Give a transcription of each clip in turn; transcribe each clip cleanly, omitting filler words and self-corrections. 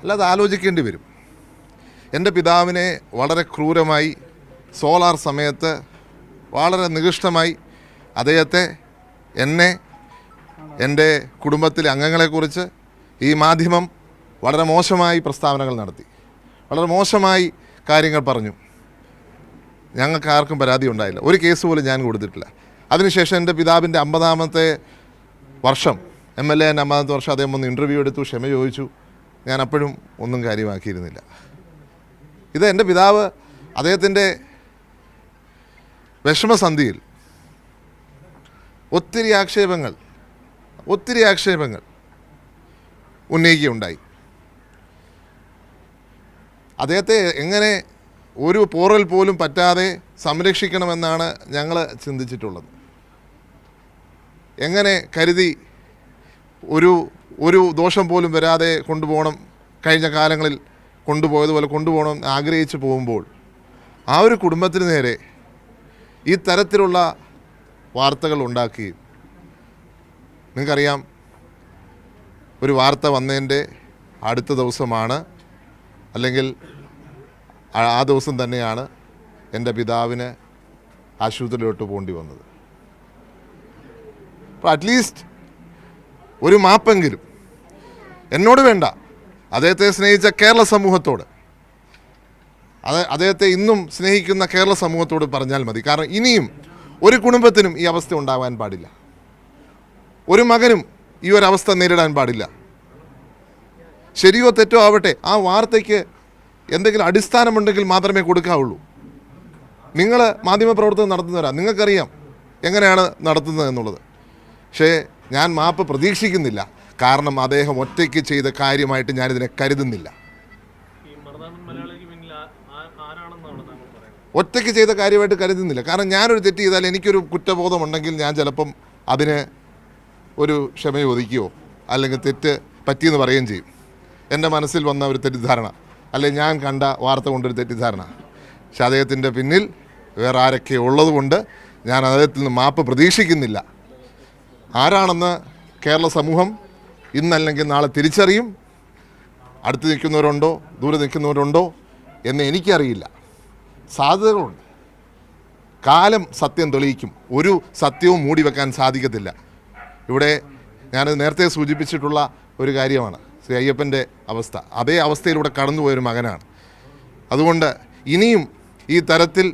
അല്ലാതെ ആലോചിക്കേണ്ടി വരും. എൻ്റെ പിതാവിനെ വളരെ ക്രൂരമായി സോളാർ സമയത്ത് വളരെ നികൃഷ്ടമായി അദ്ദേഹത്തെ, എന്നെ, എൻ്റെ കുടുംബത്തിലെ അംഗങ്ങളെക്കുറിച്ച് ഈ മാധ്യമം വളരെ മോശമായി പ്രസ്താവനകൾ നടത്തി, വളരെ മോശമായി കാര്യങ്ങൾ പറഞ്ഞു. ഞങ്ങൾക്ക് ആർക്കും പരാതി ഉണ്ടായില്ല, ഒരു കേസ് പോലും ഞാൻ കൊടുത്തിട്ടില്ല. അതിനുശേഷം എൻ്റെ പിതാവിൻ്റെ 50-ാമത്തെ വർഷം MLA 50-ാമത്തെ വർഷം അദ്ദേഹം ഒന്ന് ഇൻ്റർവ്യൂ എടുത്തു, ക്ഷമ ചോദിച്ചു. ഞാൻ അപ്പോഴും ഒന്നും കാര്യമാക്കിയിരുന്നില്ല. ഇത് എൻ്റെ പിതാവ് അദ്ദേഹത്തിൻ്റെ വിഷമസന്ധിയിൽ ഒത്തിരി ആക്ഷേപങ്ങൾ ഉന്നയിക്കുകയുണ്ടായി. അദ്ദേഹത്തെ എങ്ങനെ ഒരു പോറൽ പോലും പറ്റാതെ സംരക്ഷിക്കണമെന്നാണ് ഞങ്ങൾ ചിന്തിച്ചിട്ടുള്ളത്. എങ്ങനെ കരുതി ഒരു ദോഷം പോലും വരാതെ കൊണ്ടുപോകണം, കഴിഞ്ഞ കാലങ്ങളിൽ കൊണ്ടുപോയതുപോലെ കൊണ്ടുപോകണം ആഗ്രഹിച്ച് പോകുമ്പോൾ ആ ഒരു കുടുംബത്തിന് നേരെ ഈ തരത്തിലുള്ള വാർത്തകൾ ഉണ്ടാക്കുകയും, നിങ്ങൾക്കറിയാം, ഒരു വാർത്ത വന്നതിൻ്റെ അടുത്ത ദിവസമാണ്, അല്ലെങ്കിൽ ആ ദിവസം തന്നെയാണ് എൻ്റെ പിതാവിന് ആശുപത്രിയിലോട്ട് പോകേണ്ടി വന്നത്. അപ്പോൾ അറ്റ്ലീസ്റ്റ് ഒരു മാപ്പെങ്കിലും എന്നോട് വേണ്ട, അദ്ദേഹത്തെ സ്നേഹിച്ച കേരള സമൂഹത്തോട്, അദ്ദേഹത്തെ ഇന്നും സ്നേഹിക്കുന്ന കേരള സമൂഹത്തോട് പറഞ്ഞാൽ മതി. കാരണം ഇനിയും ഒരു കുടുംബത്തിനും ഈ അവസ്ഥ ഉണ്ടാകാൻ പാടില്ല, ഒരു മകനും ഈ ഒരു അവസ്ഥ നേരിടാൻ പാടില്ല. ശരിയോ തെറ്റോ ആവട്ടെ, ആ വാർത്തയ്ക്ക് എന്തെങ്കിലും അടിസ്ഥാനമുണ്ടെങ്കിൽ മാത്രമേ കൊടുക്കാവുള്ളൂ. നിങ്ങൾ മാധ്യമപ്രവർത്തനം നടത്തുന്നവരാ, നിങ്ങൾക്കറിയാം എങ്ങനെയാണ് നടത്തുന്നത് എന്നുള്ളത്. പക്ഷേ ഞാൻ മാപ്പ് പ്രതീക്ഷിക്കുന്നില്ല, കാരണം അദ്ദേഹം ഒറ്റയ്ക്ക് ചെയ്ത കാര്യമായിട്ട് ഞാനിതിനെ കരുതുന്നില്ല. ഒറ്റയ്ക്ക് ചെയ്ത കാര്യമായിട്ട് കരുതുന്നില്ല. കാരണം ഞാനൊരു തെറ്റ് ചെയ്താൽ എനിക്കൊരു കുറ്റബോധമുണ്ടെങ്കിൽ ഞാൻ ചിലപ്പം അതിന് ഒരു ക്ഷമ ചോദിക്കുകയോ അല്ലെങ്കിൽ തെറ്റ് പറ്റിയെന്ന് പറയുകയും ചെയ്യും. എൻ്റെ മനസ്സിൽ വന്ന ഒരു തെറ്റിദ്ധാരണ, അല്ലെങ്കിൽ ഞാൻ കണ്ട വാർത്ത കൊണ്ടൊരു തെറ്റിദ്ധാരണ. പക്ഷെ അദ്ദേഹത്തിൻ്റെ പിന്നിൽ വേറെ ആരൊക്കെ ഉള്ളതുകൊണ്ട് ഞാൻ അദ്ദേഹത്തിൽ നിന്ന് മാപ്പ് പ്രതീക്ഷിക്കുന്നില്ല. ആരാണെന്ന് കേരള സമൂഹം ഇന്നല്ലെങ്കിൽ നാളെ തിരിച്ചറിയും. അടുത്ത് നിൽക്കുന്നവരുണ്ടോ ദൂരെ നിൽക്കുന്നവരുണ്ടോ എന്ന് എനിക്കറിയില്ല. സാധ്യതകളുണ്ട്. കാലം സത്യം തെളിയിക്കും. ഒരു സത്യവും മൂടി വെക്കാൻ സാധിക്കത്തില്ല. ഇവിടെ ഞാനത് നേരത്തെ സൂചിപ്പിച്ചിട്ടുള്ള ഒരു കാര്യമാണ് ശ്രീ അയ്യപ്പൻ്റെ അവസ്ഥ. അതേ അവസ്ഥയിലൂടെ കടന്നുപോയൊരു മകനാണ്. അതുകൊണ്ട് ഇനിയും ഈ തരത്തിൽ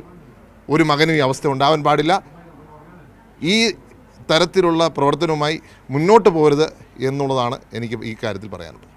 ഒരു മകനും ഈ അവസ്ഥ ഉണ്ടാവാൻ പാടില്ല. ഈ തരത്തിലുള്ള പ്രവർത്തനവുമായി മുന്നോട്ട് പോകരുത് എന്നുള്ളതാണ് എനിക്ക് ഈ കാര്യത്തിൽ പറയാനുള്ളത്.